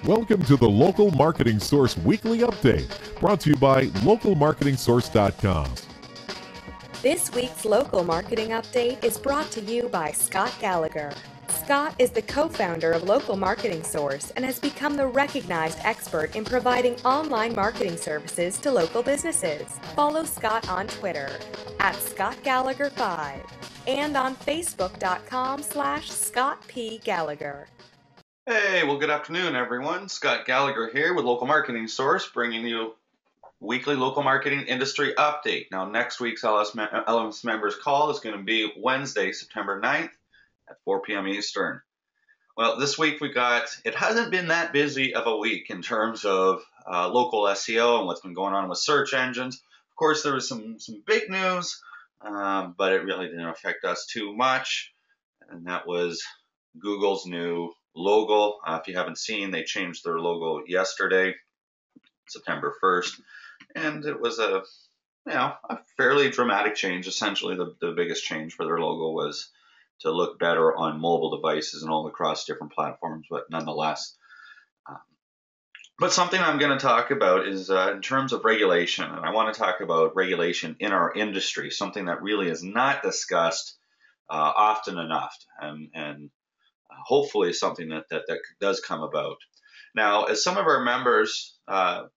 Welcome to the Local Marketing Source Weekly Update, brought to you by localmarketingsource.com. This week's Local Marketing Update is brought to you by Scott Gallagher. Scott is the co-founder of Local Marketing Source and has become the recognized expert in providing online marketing services to local businesses. Follow Scott on Twitter @ScottGallagher5 and on Facebook.com/ScottPGallagher. Hey, well, good afternoon, everyone. Scott Gallagher here with Local Marketing Source, bringing you weekly local marketing industry update. Now, next week's LMS members call is going to be Wednesday, September 9th at 4 p.m. Eastern. Well, this week it hasn't been that busy of a week in terms of local SEO and what's been going on with search engines. Of course, there was some big news, but it really didn't affect us too much, and that was Google's new logo. If you haven't seen, they changed their logo yesterday, September 1st, and it was a fairly dramatic change. Essentially, the biggest change for their logo was to look better on mobile devices and all across different platforms, but nonetheless. But something I'm going to talk about is in terms of regulation, and I want to talk about regulation in our industry, something that really is not discussed often enough, and hopefully something that does come about. Now, as some of our members,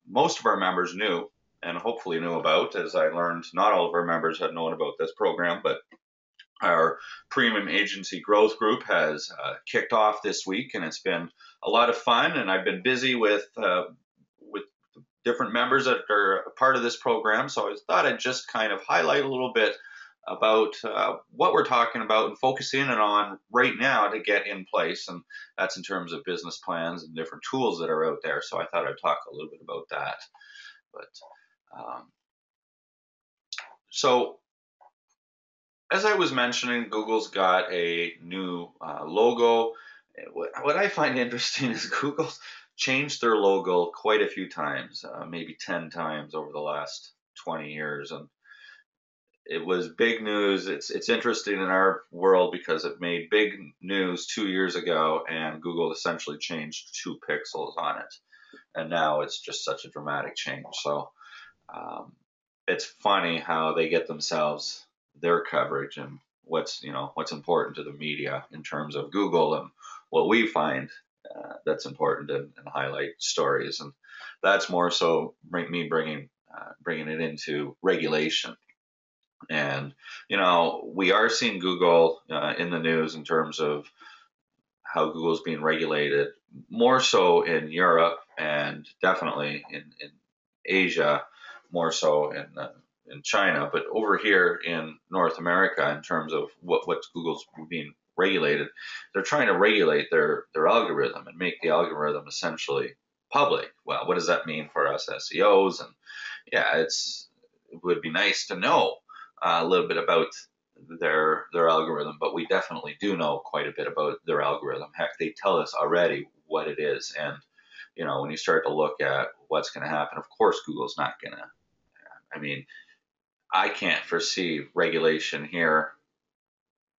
most of our members knew, and hopefully knew about, as I learned, not all of our members had known about this program, but our Premium Agency Growth Group has kicked off this week, and it's been a lot of fun, and I've been busy with different members that are a part of this program, so I thought I'd just kind of highlight a little bit about what we're talking about and focus in on right now to get in place, and that's in terms of business plans and different tools that are out there. So I thought I'd talk a little bit about that. But so as I was mentioning, Google's got a new logo. What I find interesting is Google changed their logo quite a few times, maybe 10 times over the last 20 years, and it was big news. It's interesting in our world because it made big news 2 years ago, and Google essentially changed 2 pixels on it, and now it's just such a dramatic change. So it's funny how they get themselves their coverage and what's important to the media in terms of Google and what we find that's important and highlight stories, and that's more so me bringing it into regulation. And, we are seeing Google in the news in terms of how Google is being regulated, more so in Europe and definitely in Asia, more so in China. But over here in North America, in terms of what Google's being regulated, they're trying to regulate their algorithm and make the algorithm essentially public. Well, what does that mean for us SEOs? And yeah, it would be nice to know a little bit about their algorithm, but we definitely do know quite a bit about their algorithm. Heck, they tell us already what it is, and when you start to look at what's going to happen, of course Google's not going to. I can't foresee regulation here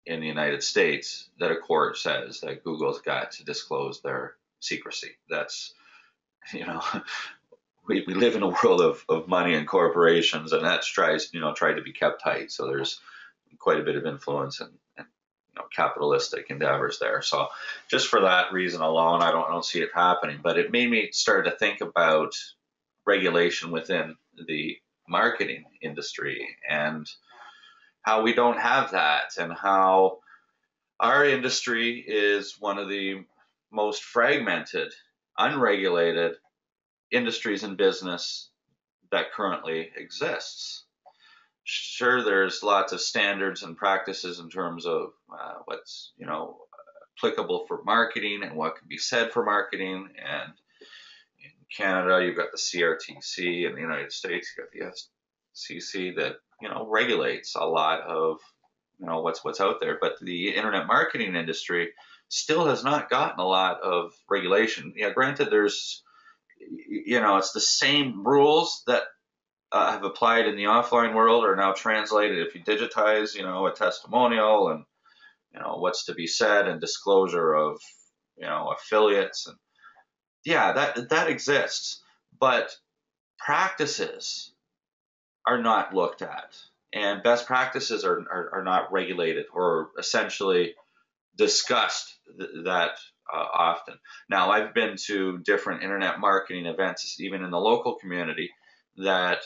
in the United States that a court says that Google's got to disclose their secrecy. That's we live in a world of money and corporations, and that's tried to be kept tight. So there's quite a bit of influence and capitalistic endeavors there. So just for that reason alone, I don't see it happening. But it made me start to think about regulation within the marketing industry and how we don't have that, and how our industry is one of the most fragmented, unregulated industries in business that currently exists. Sure, there's lots of standards and practices in terms of what's applicable for marketing and what can be said for marketing. And in Canada, you've got the CRTC. In the United States, you've got the FCC that regulates a lot of what's out there. But the internet marketing industry still has not gotten a lot of regulation. Yeah, granted, there's it's the same rules that have applied in the offline world are now translated. If you digitize, a testimonial and, what's to be said and disclosure of, affiliates and yeah, that exists, but practices are not looked at, and best practices are not regulated or essentially discussed that often. Now, I've been to different internet marketing events, even in the local community, that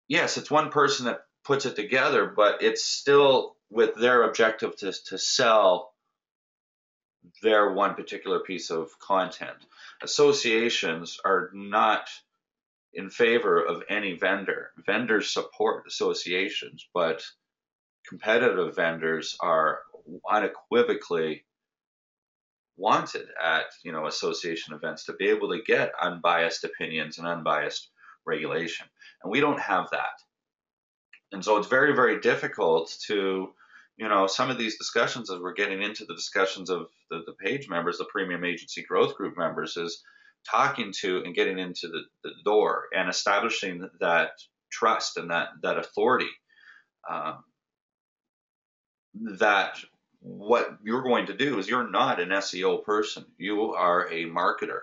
yes, it's one person that puts it together, but it's still with their objective to sell their one particular piece of content. Associations are not in favor of any vendor. Vendors support associations, but competitive vendors are unequivocally wanted at association events to be able to get unbiased opinions and unbiased regulation, and we don't have that. And so it's very, very difficult to, some of these discussions, as we're getting into the discussions of the page members, the premium agency growth group members, is talking to and getting into the door and establishing that trust and that authority, that what you're going to do is you're not an SEO person, you are a marketer.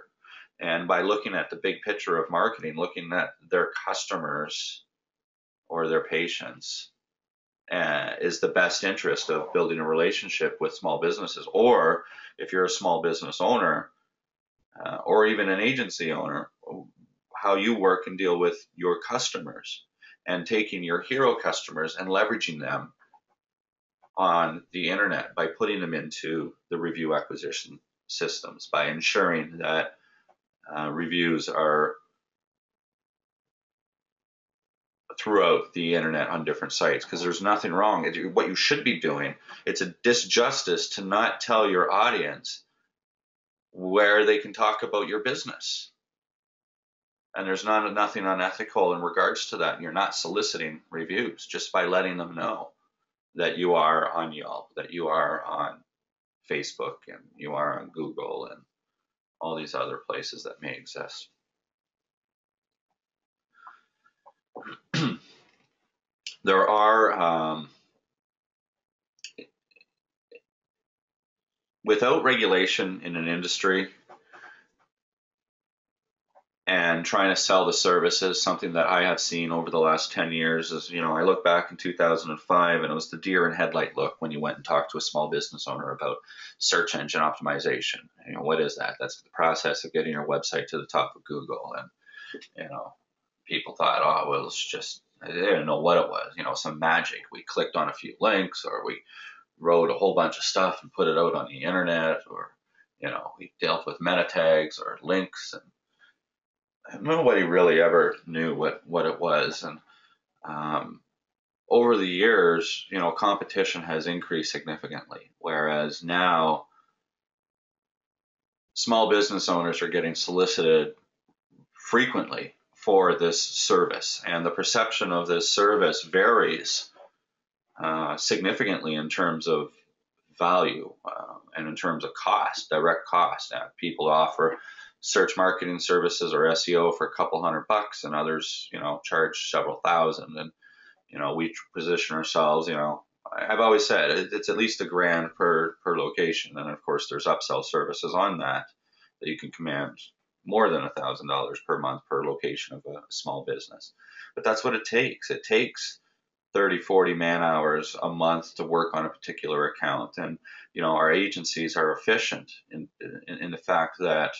And by looking at the big picture of marketing, looking at their customers or their patients, is the best interest of building a relationship with small businesses. Or if you're a small business owner, or even an agency owner, how you work and deal with your customers and taking your hero customers and leveraging them on the internet by putting them into the review acquisition systems, by ensuring that reviews are throughout the internet on different sites, because there's nothing wrong. What you should be doing, it's a disjustice to not tell your audience where they can talk about your business. And there's nothing unethical in regards to that. You're not soliciting reviews just by letting them know that you are on Yelp, that you are on Facebook, and you are on Google and all these other places that may exist. There are, without regulation in an industry and trying to sell the services, something that I have seen over the last 10 years is, I look back in 2005 and it was the deer in headlight look when you went and talked to a small business owner about search engine optimization. What is that? That's the process of getting your website to the top of Google. And, people thought, oh, well, it's just, they didn't know what it was, some magic. We clicked on a few links, or we wrote a whole bunch of stuff and put it out on the internet, or, we dealt with meta tags or links, and nobody really ever knew what it was. And over the years, competition has increased significantly, whereas now small business owners are getting solicited frequently for this service, and the perception of this service varies significantly in terms of value and in terms of cost, direct cost. People offer search marketing services or SEO for a couple $100, and others, charge several thousand. And we position ourselves. I've always said it's at least $1,000 per location, and of course there's upsell services on that you can command more than $1,000 per month per location of a small business. But that's what it takes. It takes 30, 40 man hours a month to work on a particular account. And, our agencies are efficient in the fact that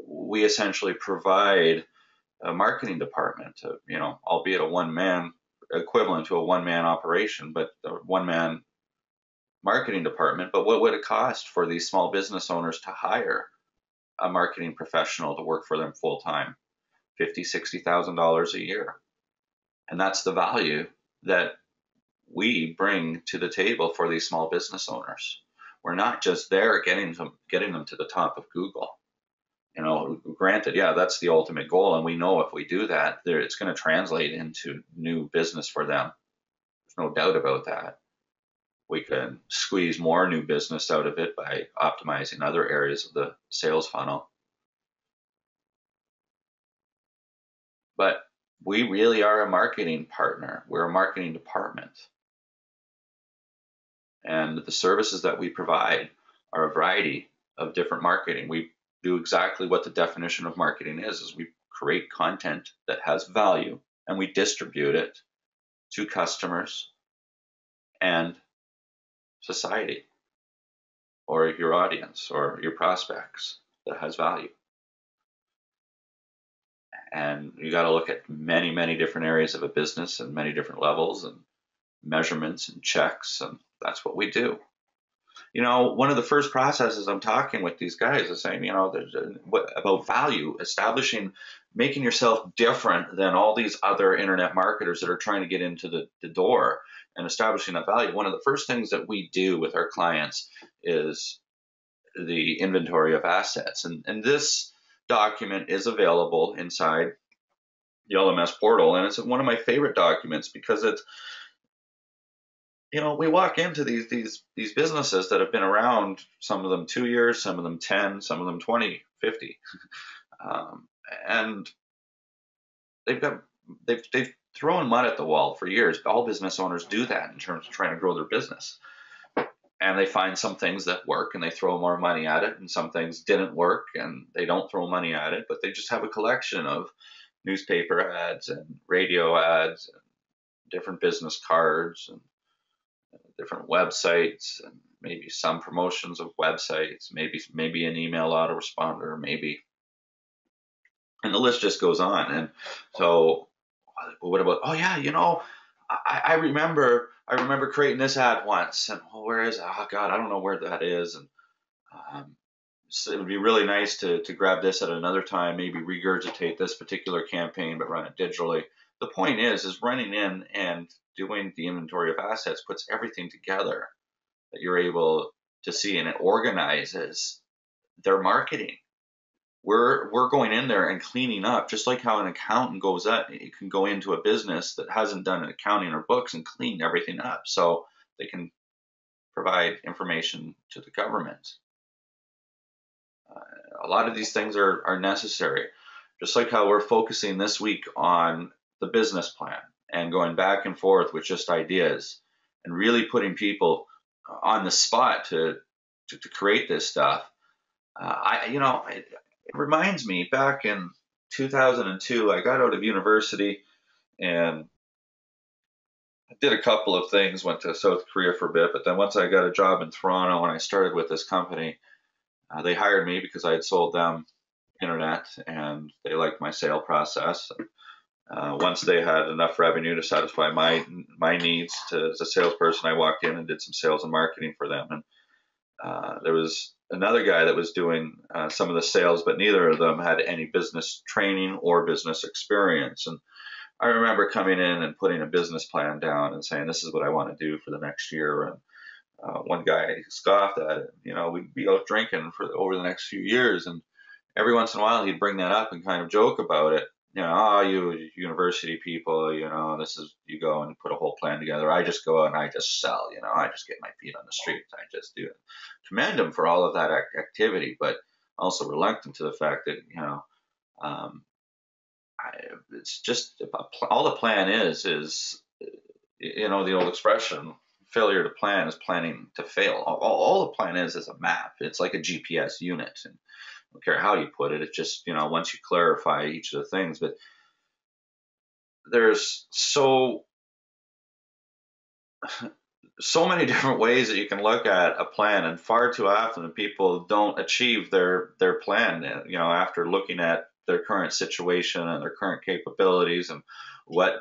we essentially provide a marketing department, albeit a one-man equivalent to a one-man operation, but a one-man marketing department. But what would it cost for these small business owners to hire a marketing professional to work for them full-time? $50,000, $60,000 a year. And that's the value that we bring to the table for these small business owners. We're not just there getting them to the top of Google. Granted, yeah, that's the ultimate goal, and we know if we do that, it's going to translate into new business for them. There's no doubt about that. We can squeeze more new business out of it by optimizing other areas of the sales funnel. But we really are a marketing partner. We're a marketing department. And the services that we provide are a variety of different marketing. We do exactly what the definition of marketing is we create content that has value and we distribute it to customers and society or your audience or your prospects that has value. And you got to look at many, many different areas of a business and many different levels and measurements and checks, and that's what we do. You know, one of the first processes I'm talking with these guys is saying, you know, about value, establishing, making yourself different than all these other internet marketers that are trying to get into the door and establishing that value. One of the first things that we do with our clients is the inventory of assets. And this document is available inside the LMS portal. And it's one of my favorite documents because it's, you know, we walk into these businesses that have been around, some of them 2 years, some of them 10, some of them 20, 50. And they've thrown mud at the wall for years. All business owners do that in terms of trying to grow their business. And they find some things that work and they throw more money at it, and some things didn't work and they don't throw money at it, but they just have a collection of newspaper ads and radio ads and different business cards and different websites and maybe some promotions of websites, maybe an email autoresponder, maybe, and the list just goes on. And so what about, oh yeah, you know, I remember creating this ad once, and oh, where is it? Oh God, I don't know where that is. And so it would be really nice to grab this at another time, maybe regurgitate this particular campaign, but run it digitally. The point is running in and doing the inventory of assets puts everything together that you're able to see, and it organizes their marketing. We're going in there and cleaning up, just like how an accountant goes up. It can go into a business that hasn't done an accounting or books and clean everything up so they can provide information to the government. A lot of these things are necessary, just like how we're focusing this week on the business plan and going back and forth with just ideas and really putting people on the spot to create this stuff. It reminds me back in 2002, I got out of university and I did a couple of things, went to South Korea for a bit, but then once I got a job in Toronto and I started with this company, they hired me because I had sold them internet and they liked my sale process. Once they had enough revenue to satisfy my needs as a salesperson, I walked in and did some sales and marketing for them. And there was another guy that was doing some of the sales, but neither of them had any business training or business experience. And I remember coming in and putting a business plan down and saying, this is what I want to do for the next year. And one guy scoffed at it. You know, we'd be out drinking over the next few years. And every once in a while he'd bring that up and kind of joke about it. You know, oh, you university people, you know, you go and put a whole plan together. I just go out and I just sell, you know, I just get my feet on the streets. I just do it. Commend him for all of that activity, but also reluctant to the fact that, you know, it's just all the plan is, you know, the old expression, failure to plan is planning to fail. All the plan is a map. It's like a GPS unit. And I don't care how you put it. It's just, you know, once you clarify each of the things, but there's so many different ways that you can look at a plan, and far too often people don't achieve their plan, you know, after looking at their current situation and their current capabilities and what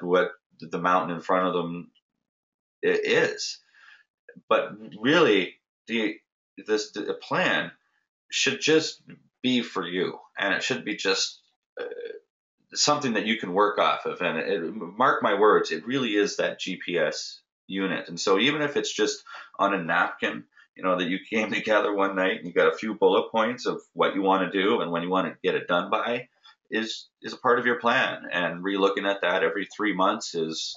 the mountain in front of them is. But really, the plan should just be for you, and it should be just something that you can work off of. And mark my words, it really is that GPS unit. And so even if it's just on a napkin, you know, that you came together one night and you got a few bullet points of what you want to do and when you want to get it done by, is a part of your plan. And relooking at that every 3 months is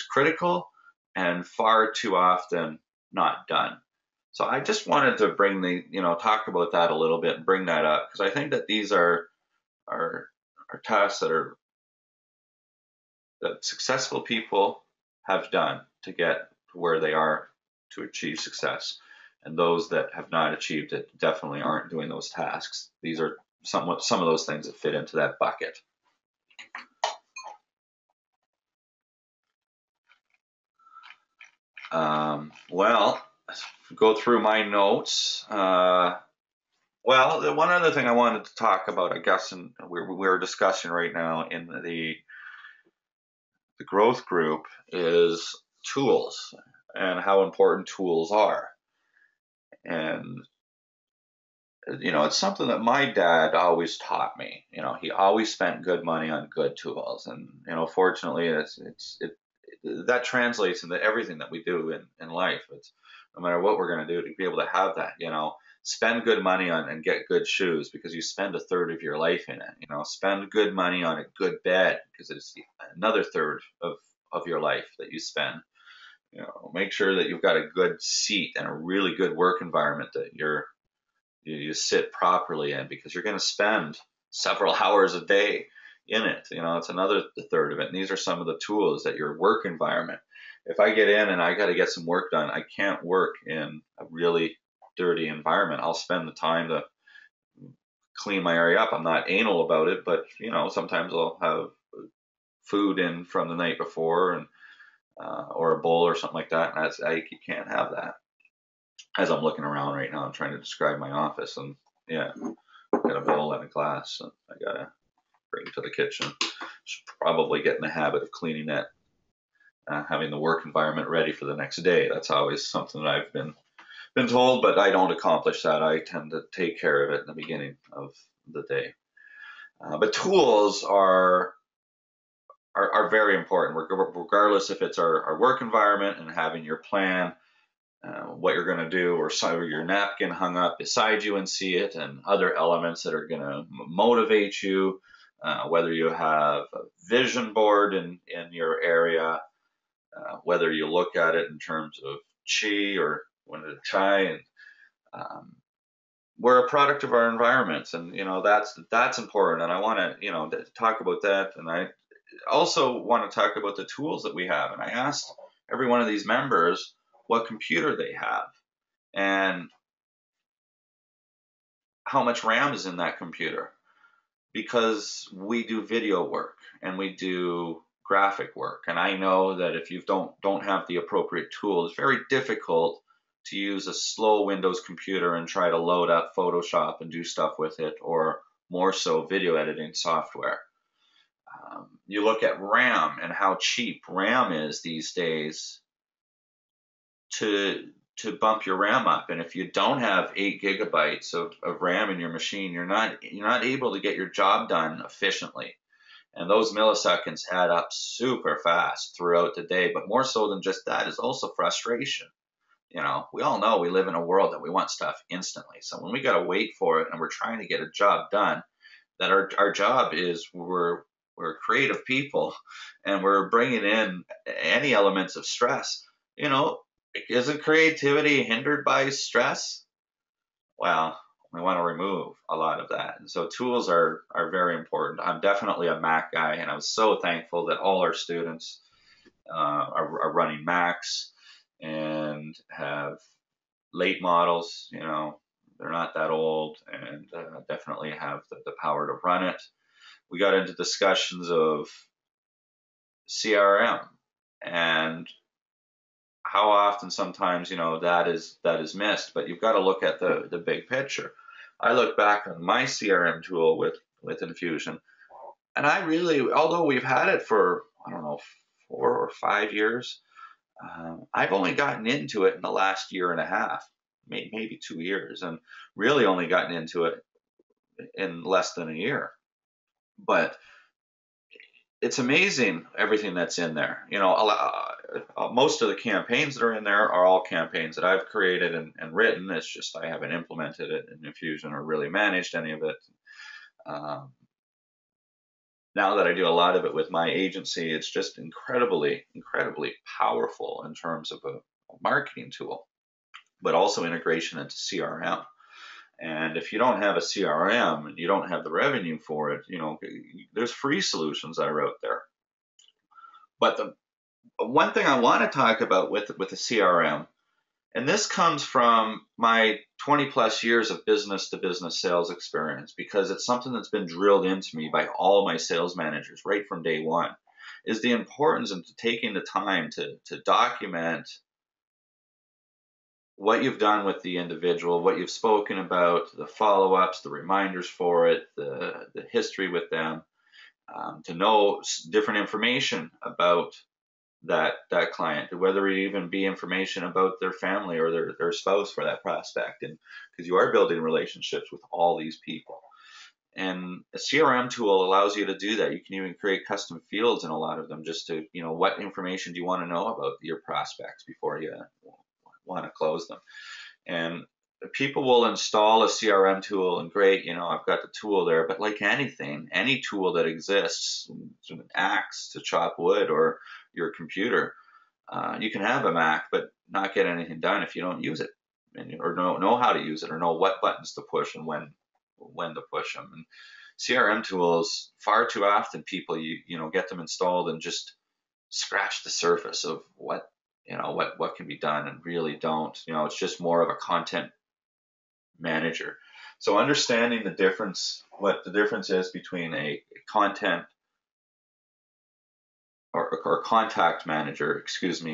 critical and far too often not done. So I just wanted to talk about that a little bit and bring that up, because I think that these are tasks that successful people have done to get to where they are to achieve success. and those that have not achieved it definitely aren't doing those tasks. These are some of those things that fit into that bucket. Well, go through my notes. Well, the one other thing I wanted to talk about, I guess, and we're discussing right now in the growth group, is tools and how important tools are. And it's something that my dad always taught me. He always spent good money on good tools, and fortunately, that translates into everything that we do in life. It's no matter what we're going to do to be able to have that. Spend good money on and get good shoes because you spend a third of your life in it. Spend good money on a good bed because it's another third of your life that you spend. Make sure that you've got a good seat and a really good work environment that you sit properly in, because you're going to spend several hours a day in it. It's another third of it. And these are some of the tools that your work environment. If I get in and I got to get some work done, I can't work in a really dirty environment. I'll spend the time to clean my area up. I'm not anal about it, but sometimes I'll have food in from the night before and or a bowl or something like that. And you can't have that. As I'm looking around right now, I'm trying to describe my office, and yeah, I've got a bowl and a glass, and I gotta bring it to the kitchen. Should probably get in the habit of cleaning it, having the work environment ready for the next day. That's always something that I've been told, but I don't accomplish that. I tend to take care of it in the beginning of the day. But tools are very important, regardless if it's our work environment and having your plan, what you're going to do, or your napkin hung up beside you and see it, and other elements that are going to motivate you, whether you have a vision board in your area, whether you look at it in terms of chi or one at a chai, and we're a product of our environments, and that's important, and I want to talk about that. And I also want to talk about the tools that we have, and I asked every one of these members what computer they have and how much RAM is in that computer, because we do video work and we do graphic work, and I know that if you don't have the appropriate tool, it's very difficult to use a slow Windows computer and try to load up Photoshop and do stuff with it, or more so video editing software. You look at RAM and how cheap RAM is these days to bump your RAM up, and if you don't have 8 gigabytes of RAM in your machine, you're not able to get your job done efficiently. And those milliseconds add up super fast throughout the day. But more so than just that is also frustration. We all know we live in a world that we want stuff instantly. So when we got to wait for it and we're trying to get a job done, that our job is we're creative people, and we're bringing in any elements of stress. Isn't creativity hindered by stress? Well, we want to remove a lot of that. And so tools are very important. I'm definitely a Mac guy, and I was so thankful that all our students are running Macs and have late models. They're not that old, and definitely have the power to run it. We got into discussions of CRM and how often sometimes that is missed, but you've got to look at the big picture. I look back on my CRM tool with Infusion, and I really, although we've had it for 4 or 5 years, I've only gotten into it in the last year and a half, maybe 2 years, and really only gotten into it in less than a year. But it's amazing everything that's in there. Most of the campaigns that are in there are all campaigns that I've created and written. It's just I haven't implemented it in Infusion or really managed any of it. Now that I do a lot of it with my agency, it's just incredibly, incredibly powerful in terms of a marketing tool, but also integration into CRM. And if you don't have a CRM and you don't have the revenue for it, there's free solutions that are out there. But the one thing I want to talk about with the CRM And this comes from my 20 plus years of business to business sales experience, because it's something that's been drilled into me by all my sales managers right from day one, is the importance of taking the time to document what you've done with the individual, what you've spoken about, the follow-ups, the reminders for it, the history with them, to know different information about that client, whether it even be information about their family or their spouse for that prospect, and because you are building relationships with all these people. And a CRM tool allows you to do that. You can even create custom fields in a lot of them, just to, what information do you want to know about your prospects before you want to close them. And people will install a CRM tool, and great, I've got the tool there, but like anything, any tool that exists, an axe to chop wood or your computer, you can have a Mac but not get anything done if you don't use it, or know how to use it, or know what buttons to push and when to push them. And CRM tools, far too often people get them installed and just scratch the surface of what can be done, and really don't. It's just more of a content manager. So understanding the difference, what the difference is between a content or contact manager,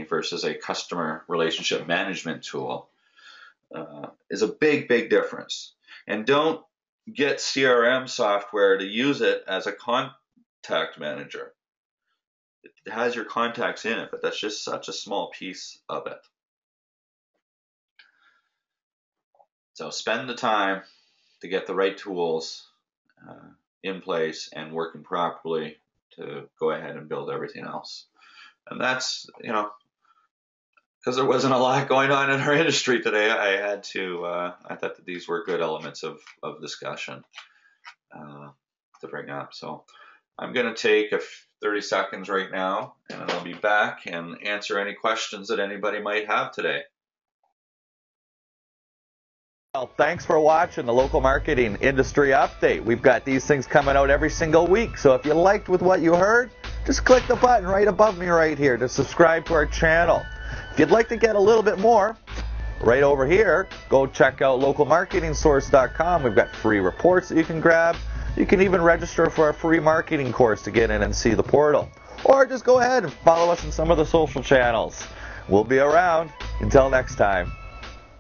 versus a customer relationship management tool, is a big difference. And don't get CRM software to use it as a contact manager. It has your contacts in it, but that's just such a small piece of it. So spend the time to get the right tools in place and working properly to go ahead and build everything else. And that's, because there wasn't a lot going on in our industry today, I had to, I thought that these were good elements of discussion to bring up. So I'm going to take 30 seconds right now, and I'll be back and answer any questions that anybody might have today. Well, thanks for watching the Local Marketing Industry Update. We've got these things coming out every single week, so if you liked with what you heard, just click the button right above me right here to subscribe to our channel. If you'd like to get a little bit more, right over here, go check out localmarketingsource.com. We've got free reports that you can grab. You can even register for a free marketing course to get in and see the portal. Or just go ahead and follow us on some of the social channels. We'll be around. Until next time.